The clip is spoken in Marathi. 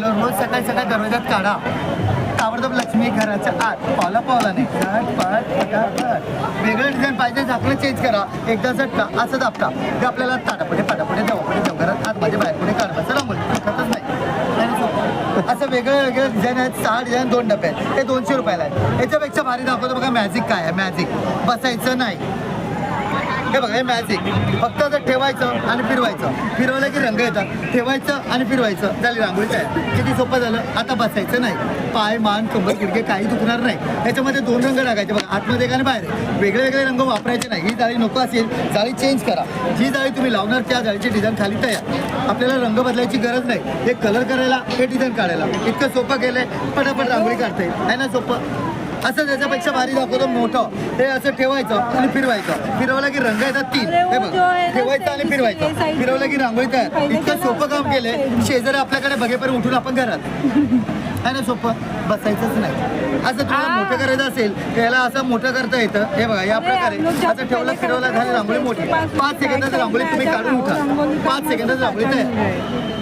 रोज सकाळी सकाळी दरवाजात काढा. ताबडतोब लक्ष्मी घराच्या आत. पावला नाही, वेगळं डिझाईन पाहिजे, झाकलं चेंज करा. एकदा झटका असं दाबता ते आपल्याला पाटापुढे देवा घरात आत माझ्या बाहेर पुढे काढायचं रांगोळी खतच नाही. असं वेगळं डिझाईन आहेत. 6 डिझाईन 2 डबे आहेत. हे 200 रुपयाला आहेत. याच्यापेक्षा भारी दाखवतो बघा. मॅजिक काय आहे? मॅजिक बसायचं नाही. हे बघा, हे मॅजिक फक्त जर ठेवायचं आणि फिरवलं की रंग येतात. ठेवायचं आणि फिरवायचं झाली रांगोळी तयार. किती सोपं झालं. आता बसायचं नाही. पाय मान कंबर गुडघे काही दुखणार नाही. याच्यामध्ये 2 रंग टाकायचे बघा, आतमध्ये आणि बाहेर. वेगळे रंग वापरायचे नाही. ही जाळी नको असेल, जाळी चेंज करा. जी जाळी तुम्ही लावणार त्या जाळीची डिझाईन खाली तयार. आपल्याला रंग बदलायची गरज नाही. हे कलर करायला, हे डिझाईन काढायला इतकं सोपं केलंय. पटापट रांगोळी काढता येईल आहे ना सोपं. असं त्याच्यापेक्षा भारी दाखवतो मोठं. हे असं ठेवायचं आणि फिरवलं की रंग येतात 3. हे बघा, ठेवायचं आणि फिरवलं की रांगोळी तयार. इतकं सोपं काम केलंय. शेजारी आपल्याकडे बघेपर्यंत उठून आपण घरात आहे ना सोपं. बसायचंच नाही. असं तुम्हाला मोठं करायचं असेल त्याला असं मोठं करता येतं. हे बघा, या प्रकारे असं ठेवलं फिरवलं झालं रांगोळी मोठी. 5 सेकंदात रांगोळी तुम्ही काढून उठा. 5 सेकंदात रांगोळी तयार.